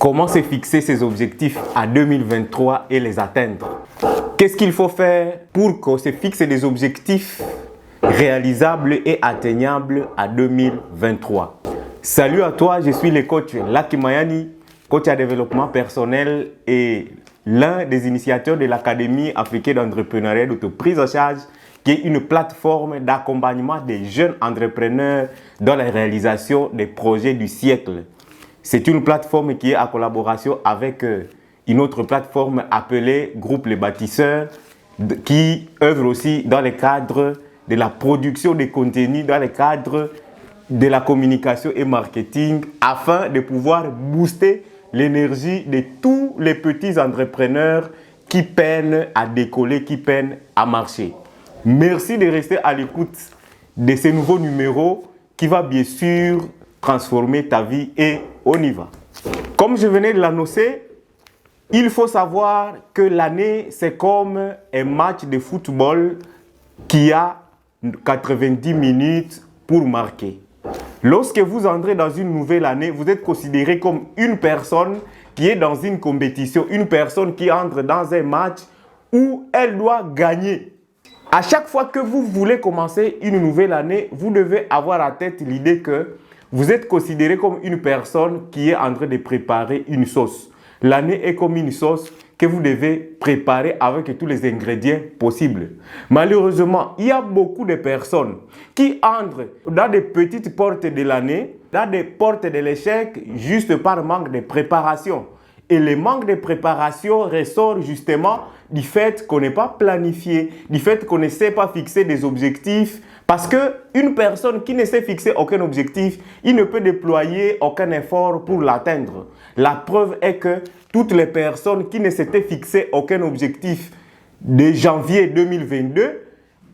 Comment se fixer ses objectifs à 2023 et les atteindre? Qu'est-ce qu'il faut faire pour qu'on se fixe des objectifs réalisables et atteignables à 2023? Salut à toi, je suis le coach Lucky Mayani, coach à développement personnel et l'un des initiateurs de l'Académie africaine d'entrepreneuriat d'autoprise en charge, qui est une plateforme d'accompagnement des jeunes entrepreneurs dans la réalisation des projets du siècle. C'est une plateforme qui est en collaboration avec une autre plateforme appelée Groupe Les Bâtisseurs, qui œuvre aussi dans le cadre de la production de contenus, dans le cadre de la communication et marketing, afin de pouvoir booster l'énergie de tous les petits entrepreneurs qui peinent à décoller, qui peinent à marcher. Merci de rester à l'écoute de ce nouveau numéro qui va bien sûr transformer ta vie et on y va. Comme je venais de l'annoncer, il faut savoir que l'année, c'est comme un match de football qui a 90 minutes pour marquer. Lorsque vous entrez dans une nouvelle année, vous êtes considéré comme une personne qui est dans une compétition, une personne qui entre dans un match où elle doit gagner. À chaque fois que vous voulez commencer une nouvelle année, vous devez avoir à tête l'idée que vous êtes considéré comme une personne qui est en train de préparer une sauce. L'année est comme une sauce que vous devez préparer avec tous les ingrédients possibles. Malheureusement, il y a beaucoup de personnes qui entrent dans des petites portes de l'année, dans des portes de l'échec, juste par manque de préparation. Et le manque de préparation ressort justement du fait qu'on n'est pas planifié, du fait qu'on ne sait pas fixer des objectifs. Parce qu'une personne qui ne sait fixer aucun objectif, il ne peut déployer aucun effort pour l'atteindre. La preuve est que toutes les personnes qui ne s'étaient fixé aucun objectif de janvier 2022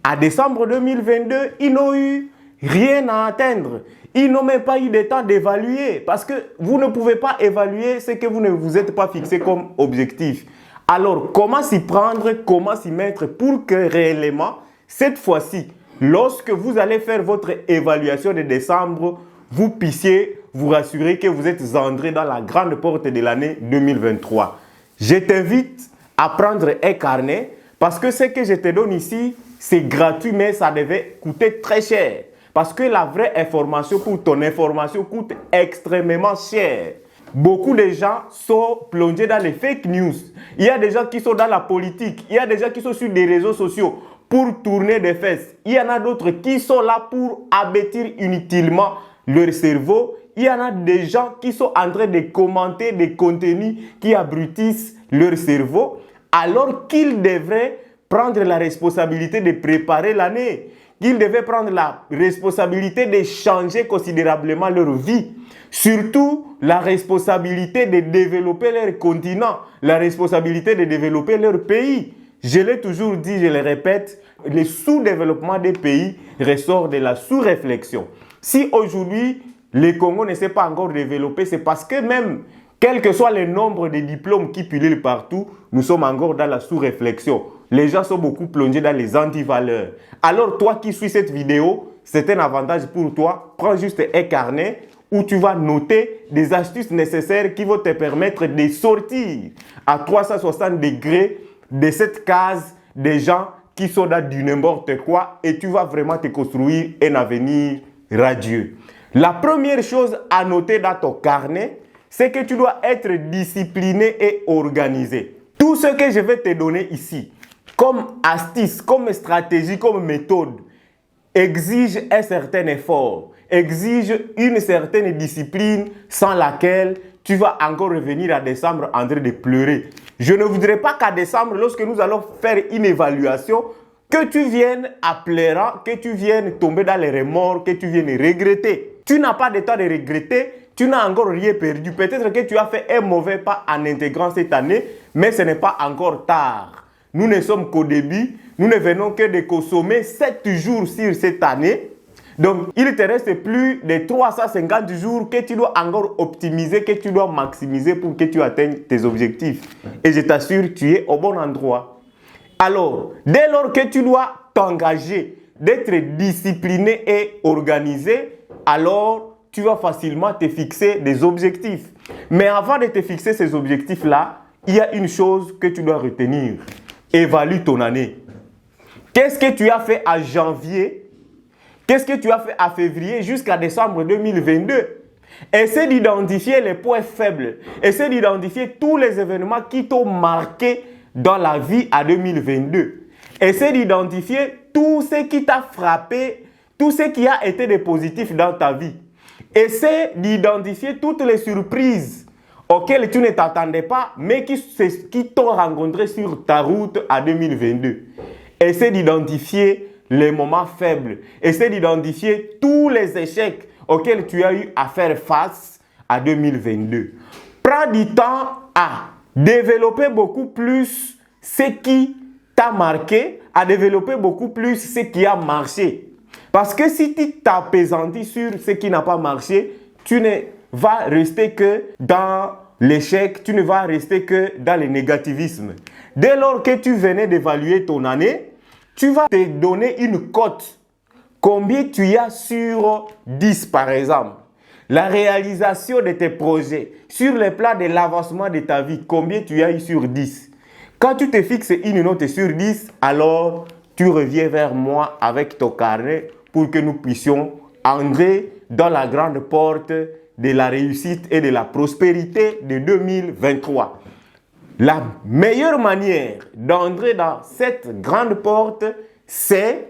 à décembre 2022, ils n'ont eu rien à atteindre. Ils n'ont même pas eu le temps d'évaluer parce que vous ne pouvez pas évaluer ce que vous ne vous êtes pas fixé comme objectif. Alors, comment s'y prendre, comment s'y mettre pour que réellement, cette fois-ci, lorsque vous allez faire votre évaluation de décembre, vous puissiez vous rassurer que vous êtes entré dans la grande porte de l'année 2023. Je t'invite à prendre un carnet parce que ce que je te donne ici, c'est gratuit, mais ça devait coûter très cher. Parce que la vraie information pour ton information coûte extrêmement cher. Beaucoup de gens sont plongés dans les fake news. Il y a des gens qui sont dans la politique. Il y a des gens qui sont sur des réseaux sociaux pour tourner des fesses. Il y en a d'autres qui sont là pour abêtir inutilement leur cerveau. Il y en a des gens qui sont en train de commenter des contenus qui abrutissent leur cerveau alors qu'ils devraient prendre la responsabilité de préparer l'année. Qu'ils devaient prendre la responsabilité de changer considérablement leur vie. Surtout, la responsabilité de développer leur continent, la responsabilité de développer leur pays. Je l'ai toujours dit, je le répète, le sous-développement des pays ressort de la sous-réflexion. Si aujourd'hui, le Congo ne s'est pas encore développé, c'est parce que même, quel que soit le nombre de diplômes qui pullulent partout, nous sommes encore dans la sous-réflexion. Les gens sont beaucoup plongés dans les antivaleurs. Alors toi qui suis cette vidéo, c'est un avantage pour toi. Prends juste un carnet où tu vas noter des astuces nécessaires qui vont te permettre de sortir à 360 degrés de cette case des gens qui sont dans du n'importe quoi et tu vas vraiment te construire un avenir radieux. La première chose à noter dans ton carnet, c'est que tu dois être discipliné et organisé. Tout ce que je vais te donner ici, comme astuce, comme stratégie, comme méthode, exige un certain effort, exige une certaine discipline sans laquelle tu vas encore revenir à décembre en train de pleurer. Je ne voudrais pas qu'à décembre, lorsque nous allons faire une évaluation, que tu viennes à pleurant, que tu viennes tomber dans les remords, que tu viennes regretter. Tu n'as pas de temps de regretter, tu n'as encore rien perdu. Peut-être que tu as fait un mauvais pas en intégrant cette année, mais ce n'est pas encore tard. Nous ne sommes qu'au début, nous ne venons que de consommer 7 jours sur cette année. Donc, il te reste plus de 350 jours que tu dois encore optimiser, que tu dois maximiser pour que tu atteignes tes objectifs. Et je t'assure, tu es au bon endroit. Alors, dès lors que tu dois t'engager, d'être discipliné et organisé, alors tu vas facilement te fixer des objectifs. Mais avant de te fixer ces objectifs-là, il y a une chose que tu dois retenir. Évalue ton année. Qu'est-ce que tu as fait à janvier? Qu'est-ce que tu as fait à février jusqu'à décembre 2022? Essaie d'identifier les points faibles. Essaie d'identifier tous les événements qui t'ont marqué dans la vie à 2022. Essaie d'identifier tout ce qui t'a frappé, tout ce qui a été de positif dans ta vie. Essaie d'identifier toutes les surprises auxquelles tu ne t'attendais pas, mais qui t'ont rencontré sur ta route à 2022. Essaie d'identifier les moments faibles. Essaie d'identifier tous les échecs auxquels tu as eu à faire face à 2022. Prends du temps à développer beaucoup plus ce qui t'a marqué, à développer beaucoup plus ce qui a marché. Parce que si tu t'apaisantis sur ce qui n'a pas marché, tu ne vas rester que dans l'échec, tu ne vas rester que dans le négativisme. Dès lors que tu venais d'évaluer ton année, tu vas te donner une cote. Combien tu as sur 10 par exemple? La réalisation de tes projets, sur le plan de l'avancement de ta vie, combien tu as eu sur 10? Quand tu te fixes une note sur 10, alors tu reviens vers moi avec ton carnet pour que nous puissions entrer dans la grande porte de la réussite et de la prospérité de 2023. La meilleure manière d'entrer dans cette grande porte, c'est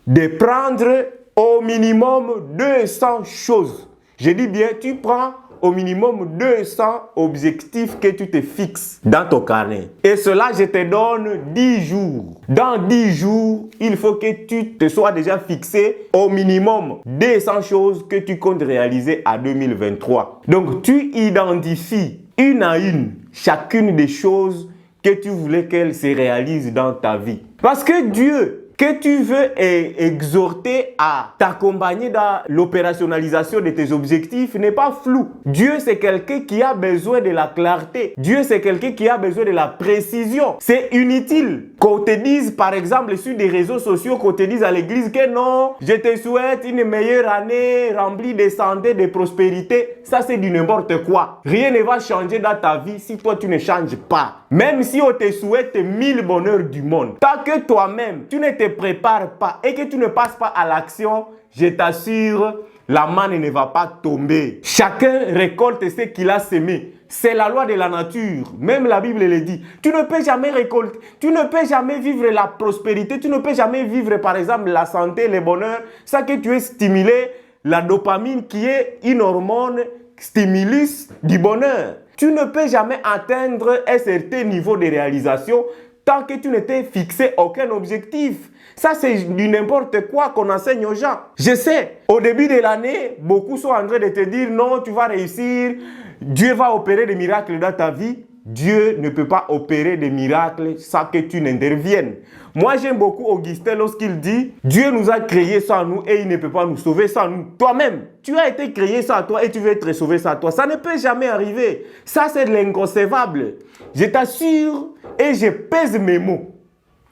de prendre au minimum 200 choses. Je dis bien, tu prends au minimum 200 objectifs que tu te fixes dans ton carnet. Et cela, je te donne 10 jours. Dans 10 jours, il faut que tu te sois déjà fixé au minimum 200 choses que tu comptes réaliser à 2023. Donc, tu identifies une à une chacune des choses que tu voulais qu'elles se réalisent dans ta vie. Parce que Dieu, que tu veux exhorter à t'accompagner dans l'opérationnalisation de tes objectifs n'est pas flou. Dieu, c'est quelqu'un qui a besoin de la clarté. Dieu, c'est quelqu'un qui a besoin de la précision. C'est inutile qu'on te dise, par exemple, sur des réseaux sociaux, qu'on te dise à l'église que non, je te souhaite une meilleure année remplie de santé, de prospérité. Ça, c'est du n'importe quoi. Rien ne va changer dans ta vie si toi, tu ne changes pas. Même si on te souhaite 1000 bonheurs du monde, tant que toi-même, tu ne te prépares pas et que tu ne passes pas à l'action, je t'assure, la manne ne va pas tomber. Chacun récolte ce qu'il a semé. C'est la loi de la nature. Même la Bible le dit. Tu ne peux jamais récolter. Tu ne peux jamais vivre la prospérité. Tu ne peux jamais vivre, par exemple, la santé, le bonheur, sans que tu aies stimulé la dopamine qui est une hormone stimulus du bonheur. Tu ne peux jamais atteindre un certain niveau de réalisation tant que tu ne t'es fixé aucun objectif. Ça, c'est du n'importe quoi qu'on enseigne aux gens. Je sais, au début de l'année, beaucoup sont en train de te dire non, tu vas réussir, Dieu va opérer des miracles dans ta vie. Dieu ne peut pas opérer des miracles sans que tu n'interviennes. Moi, j'aime beaucoup Augustin lorsqu'il dit « Dieu nous a créés sans nous et il ne peut pas nous sauver sans nous. » Toi-même, tu as été créé sans toi et tu veux être sauvé sans toi. Ça ne peut jamais arriver. Ça, c'est de l'inconcevable. Je t'assure et je pèse mes mots.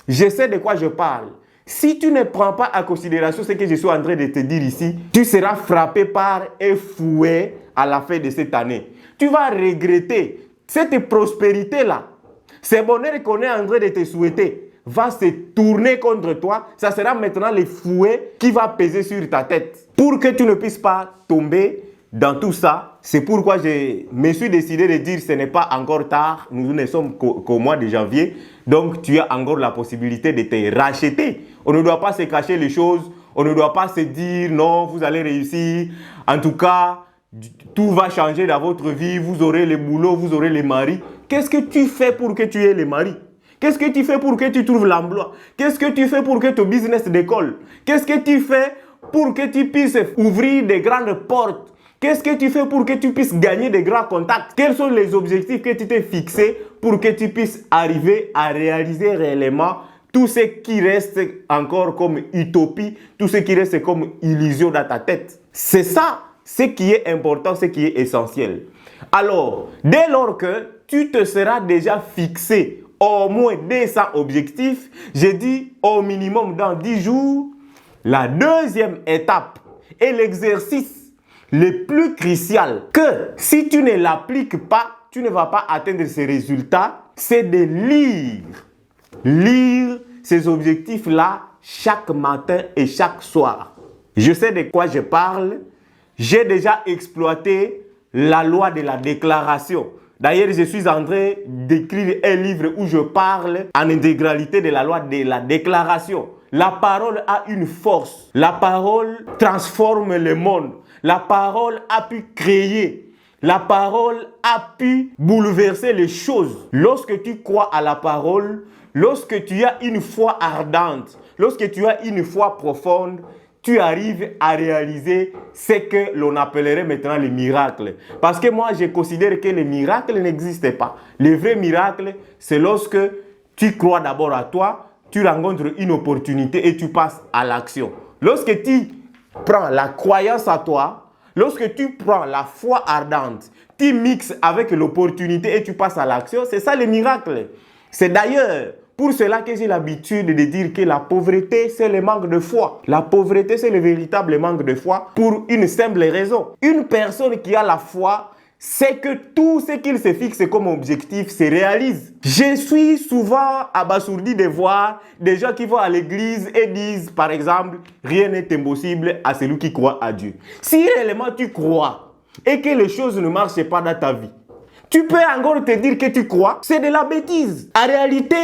Je sais de quoi je parle. Si tu ne prends pas en considération ce que je suis en train de te dire ici, tu seras frappé par un fouet à la fin de cette année. Tu vas regretter. Cette prospérité-là, ce bonheur qu'on est en train de te souhaiter, va se tourner contre toi. Ça sera maintenant le fouet qui va peser sur ta tête. Pour que tu ne puisses pas tomber dans tout ça, c'est pourquoi je me suis décidé de dire ce n'est pas encore tard. Nous ne sommes qu'au mois de janvier. Donc, tu as encore la possibilité de te racheter. On ne doit pas se cacher les choses. On ne doit pas se dire non, vous allez réussir. En tout cas, tout va changer dans votre vie, vous aurez le boulot, vous aurez les maris. Qu'est-ce que tu fais pour que tu aies les maris? Qu'est-ce que tu fais pour que tu trouves l'emploi? Qu'est-ce que tu fais pour que ton business décolle? Qu'est-ce que tu fais pour que tu puisses ouvrir des grandes portes? Qu'est-ce que tu fais pour que tu puisses gagner des grands contacts? Quels sont les objectifs que tu t'es fixés pour que tu puisses arriver à réaliser réellement tout ce qui reste encore comme utopie, tout ce qui reste comme illusion dans ta tête? C'est ça. Ce qui est important, ce qui est essentiel. Alors, dès lors que tu te seras déjà fixé au moins 200 objectifs, j'ai dit au minimum dans 10 jours, la deuxième étape et l'exercice le plus crucial que si tu ne l'appliques pas, tu ne vas pas atteindre ces résultats, c'est de lire. Lire ces objectifs-là chaque matin et chaque soir. Je sais de quoi je parle. J'ai déjà exploité la loi de la déclaration. D'ailleurs, je suis en train d'écrire un livre où je parle en intégralité de la loi de la déclaration. La parole a une force. La parole transforme le monde. La parole a pu créer. La parole a pu bouleverser les choses. Lorsque tu crois à la parole, lorsque tu as une foi ardente, lorsque tu as une foi profonde, tu arrives à réaliser ce que l'on appellerait maintenant les miracles. Parce que moi, je considère que les miracles n'existent pas. Le vrai miracle, c'est lorsque tu crois d'abord à toi, tu rencontres une opportunité et tu passes à l'action. Lorsque tu prends la croyance à toi, lorsque tu prends la foi ardente, tu mixes avec l'opportunité et tu passes à l'action, c'est ça le miracle. C'est d'ailleurs pour cela que j'ai l'habitude de dire que la pauvreté, c'est le manque de foi. La pauvreté, c'est le véritable manque de foi pour une simple raison. Une personne qui a la foi, c'est que tout ce qu'il se fixe comme objectif se réalise. Je suis souvent abasourdi de voir des gens qui vont à l'église et disent, par exemple, rien n'est impossible à celui qui croit à Dieu. Si réellement tu crois et que les choses ne marchent pas dans ta vie, tu peux encore te dire que tu crois, c'est de la bêtise. En réalité,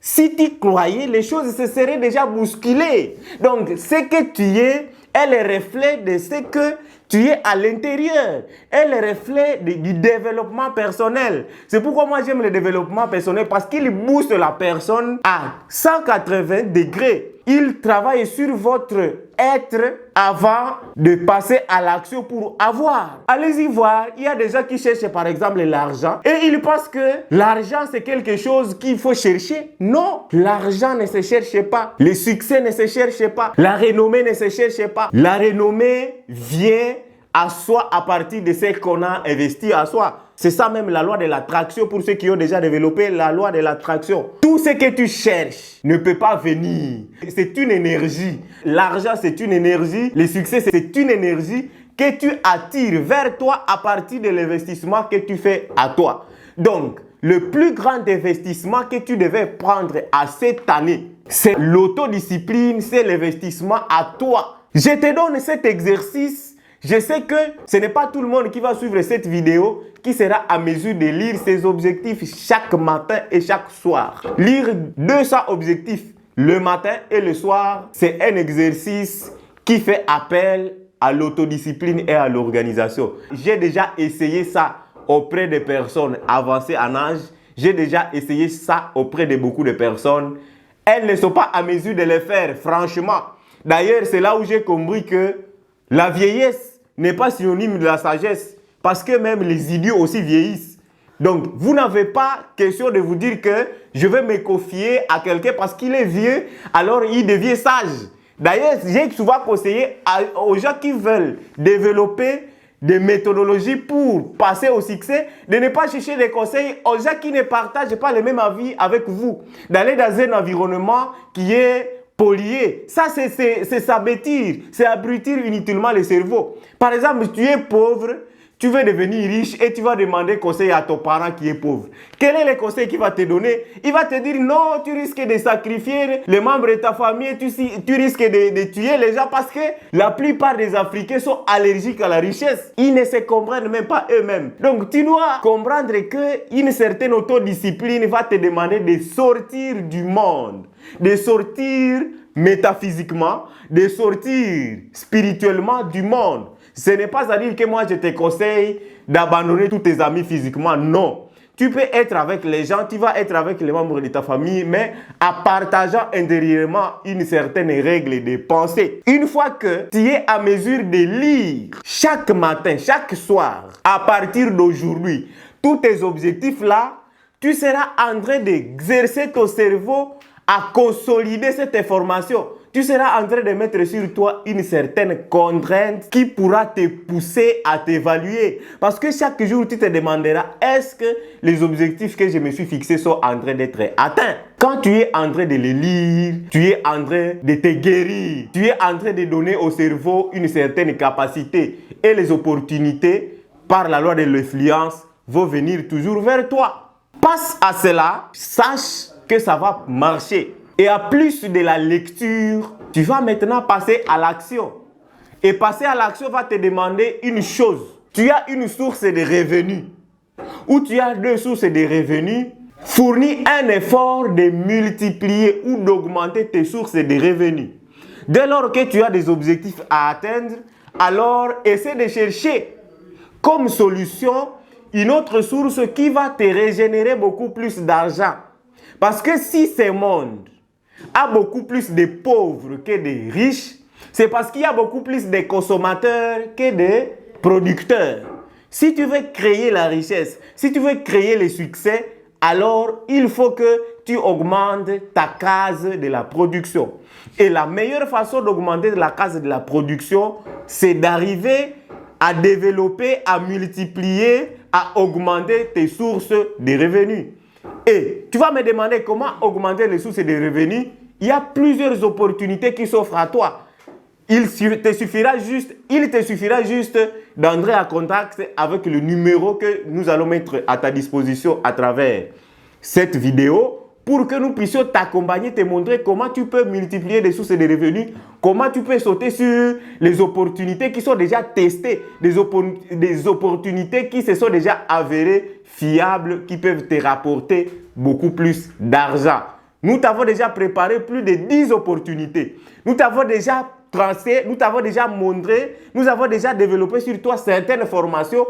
si tu croyais, les choses se seraient déjà bousculées. Donc, ce que tu es est le reflet de ce que tu es à l'intérieur. Est le reflet du développement personnel. C'est pourquoi moi j'aime le développement personnel parce qu'il booste la personne à 180 degrés. Il travaille sur votre être avant de passer à l'action pour avoir. Allez-y voir, il y a des gens qui cherchent par exemple l'argent et ils pensent que l'argent c'est quelque chose qu'il faut chercher. Non, l'argent ne se cherche pas. Le succès ne se cherche pas. La renommée ne se cherche pas. La renommée vient à soi à partir de ce qu'on a investi à soi. C'est ça même la loi de l'attraction pour ceux qui ont déjà développé la loi de l'attraction. Tout ce que tu cherches ne peut pas venir. C'est une énergie. L'argent, c'est une énergie. Le succès, c'est une énergie que tu attires vers toi à partir de l'investissement que tu fais à toi. Donc, le plus grand investissement que tu devais prendre à cette année, c'est l'autodiscipline, c'est l'investissement à toi. Je te donne cet exercice. Je sais que ce n'est pas tout le monde qui va suivre cette vidéo qui sera à mesure de lire ses objectifs chaque matin et chaque soir. Lire 200 objectifs le matin et le soir, c'est un exercice qui fait appel à l'autodiscipline et à l'organisation. J'ai déjà essayé ça auprès des personnes avancées en âge. J'ai déjà essayé ça auprès de beaucoup de personnes. Elles ne sont pas à mesure de le faire, franchement. D'ailleurs, c'est là où j'ai compris que la vieillesse n'est pas synonyme de la sagesse, parce que même les idiots aussi vieillissent. Donc, vous n'avez pas question de vous dire que je vais me confier à quelqu'un parce qu'il est vieux, alors il devient sage. D'ailleurs, j'ai souvent conseillé aux gens qui veulent développer des méthodologies pour passer au succès, de ne pas chercher des conseils aux gens qui ne partagent pas le même avis avec vous. D'aller dans un environnement qui est pollué. Ça, c'est s'abêtir, c'est abrutir inutilement le cerveau. Par exemple, tu es pauvre, tu veux devenir riche et tu vas demander conseil à ton parent qui est pauvre. Quel est le conseil qu'il va te donner? Il va te dire non, tu risques de sacrifier les membres de ta famille, tu risques de tuer les gens parce que la plupart des Africains sont allergiques à la richesse. Ils ne se comprennent même pas eux-mêmes. Donc tu dois comprendre qu'une certaine autodiscipline va te demander de sortir du monde, de sortir métaphysiquement, de sortir spirituellement du monde. Ce n'est pas à dire que moi je te conseille d'abandonner tous tes amis physiquement, non. Tu peux être avec les gens, tu vas être avec les membres de ta famille, mais en partageant intérieurement une certaine règle de pensée. Une fois que tu es à mesure de lire chaque matin, chaque soir, à partir d'aujourd'hui, tous tes objectifs là, tu seras en train d'exercer ton cerveau à consolider cette information. tu seras en train de mettre sur toi une certaine contrainte qui pourra te pousser à t'évaluer. Parce que chaque jour, tu te demanderas, est-ce que les objectifs que je me suis fixés sont en train d'être atteints? Quand tu es en train de les lire, tu es en train de te guérir, tu es en train de donner au cerveau une certaine capacité et les opportunités, par la loi de l'influence, vont venir toujours vers toi. Passe à cela, sache que ça va marcher. Et à plus de la lecture, tu vas maintenant passer à l'action. Et passer à l'action va te demander une chose. Tu as une source de revenus ou tu as deux sources de revenus. Fournis un effort de multiplier ou d'augmenter tes sources de revenus. Dès lors que tu as des objectifs à atteindre, alors essaie de chercher comme solution une autre source qui va te régénérer beaucoup plus d'argent. Parce que si ce monde a beaucoup plus de pauvres que de riches, c'est parce qu'il y a beaucoup plus de consommateurs que de producteurs. Si tu veux créer la richesse, si tu veux créer le succès, alors il faut que tu augmentes ta case de la production. Et la meilleure façon d'augmenter la case de la production, c'est d'arriver à développer, à multiplier, à augmenter tes sources de revenus. Et tu vas me demander comment augmenter les sources de revenus. Il y a plusieurs opportunités qui s'offrent à toi. Il te suffira juste d'entrer en contact avec le numéro que nous allons mettre à ta disposition à travers cette vidéo pour que nous puissions t'accompagner, te montrer comment tu peux multiplier des sources de revenus, comment tu peux sauter sur les opportunités qui sont déjà testées, des opportunités qui se sont déjà avérées fiables, qui peuvent te rapporter beaucoup plus d'argent. Nous t'avons déjà préparé plus de 10 opportunités. Nous t'avons déjà tracé, nous t'avons déjà montré, nous avons déjà développé sur toi certaines formations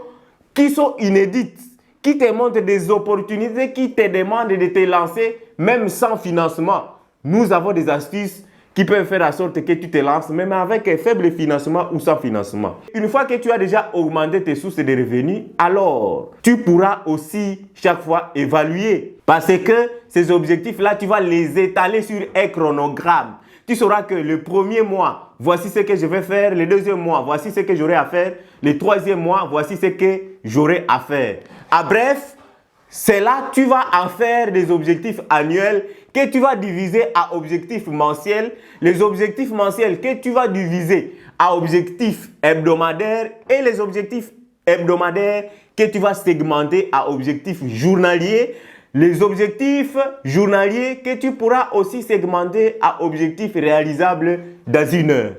qui sont inédites, qui te montrent des opportunités, qui te demandent de te lancer même sans financement. Nous avons des astuces qui peuvent faire en sorte que tu te lances même avec un faible financement ou sans financement. Une fois que tu as déjà augmenté tes sources de revenus, alors tu pourras aussi chaque fois évaluer. Parce que ces objectifs-là, tu vas les étaler sur un chronogramme. Tu sauras que le premier mois, voici ce que je vais faire. Le deuxième mois, voici ce que j'aurai à faire. Le troisième mois, voici ce que j'aurai à faire. À bref, c'est là que tu vas en faire des objectifs annuels que tu vas diviser à objectifs mensuels. Les objectifs mensuels que tu vas diviser à objectifs hebdomadaires et les objectifs hebdomadaires que tu vas segmenter à objectifs journaliers. Les objectifs journaliers que tu pourras aussi segmenter à objectifs réalisables dans une heure.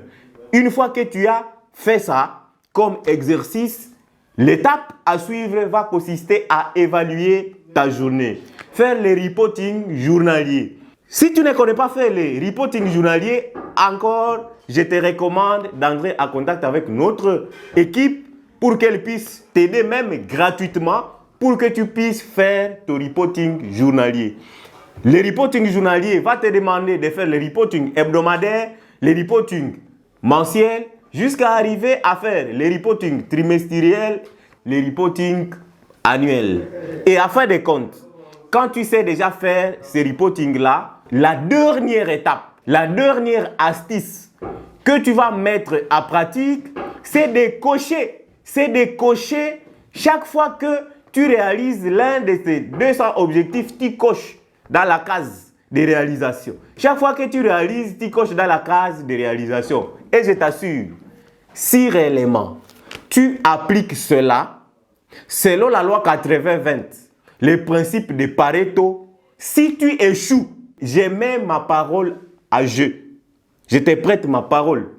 Une fois que tu as fait ça comme exercice, l'étape à suivre va consister à évaluer ta journée. Faire les reporting journaliers. Si tu ne connais pas faire les reporting journaliers, encore, je te recommande d'entrer en contact avec notre équipe pour qu'elle puisse t'aider même gratuitement pour que tu puisses faire ton reporting journalier. Le reporting journalier va te demander de faire le reporting hebdomadaire, le reporting mensuel, jusqu'à arriver à faire les reporting trimestriels, les reporting annuels. Et à fin de compte, quand tu sais déjà faire ces reporting-là, la dernière étape, la dernière astuce que tu vas mettre à pratique, c'est de cocher. C'est de cocher chaque fois que tu réalises l'un de ces 200 objectifs, tu coches dans la case de réalisation. Chaque fois que tu réalises, tu coches dans la case de réalisation. Et je t'assure, si réellement tu appliques cela, selon la loi 80-20, le principe de Pareto, si tu échoues, je mets ma parole à jeu. Je te prête ma parole.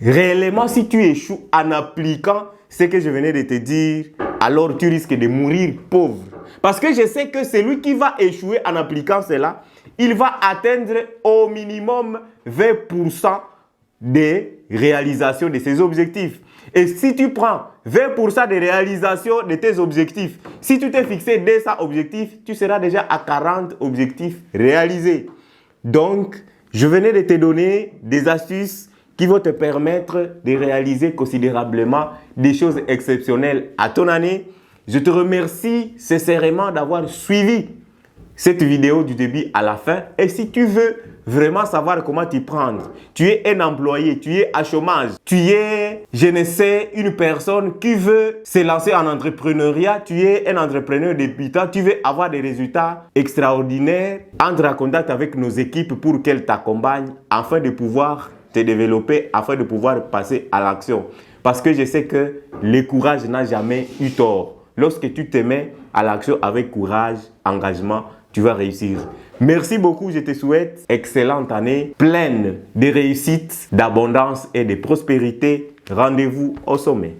Réellement, si tu échoues en appliquant ce que je venais de te dire, alors tu risques de mourir pauvre. Parce que je sais que celui qui va échouer en appliquant cela, il va atteindre au minimum 20% des réalisations de ses objectifs. Et si tu prends 20% de réalisation de tes objectifs, si tu t'es fixé 200 objectifs, tu seras déjà à 40 objectifs réalisés. Donc, je venais de te donner des astuces qui vont te permettre de réaliser considérablement des choses exceptionnelles à ton année. Je te remercie sincèrement d'avoir suivi cette vidéo du début à la fin. Et si tu veux vraiment savoir comment t'y prendre. Tu es un employé, tu es à chômage, tu es, je ne sais, une personne qui veut se lancer en entrepreneuriat, tu es un entrepreneur débutant, tu veux avoir des résultats extraordinaires, entre en contact avec nos équipes pour qu'elles t'accompagnent afin de pouvoir te développer, afin de pouvoir passer à l'action. Parce que je sais que le courage n'a jamais eu tort. Lorsque tu te mets à l'action avec courage, engagement, tu vas réussir. Merci beaucoup, je te souhaite excellente année, pleine de réussite, d'abondance et de prospérité. Rendez-vous au sommet.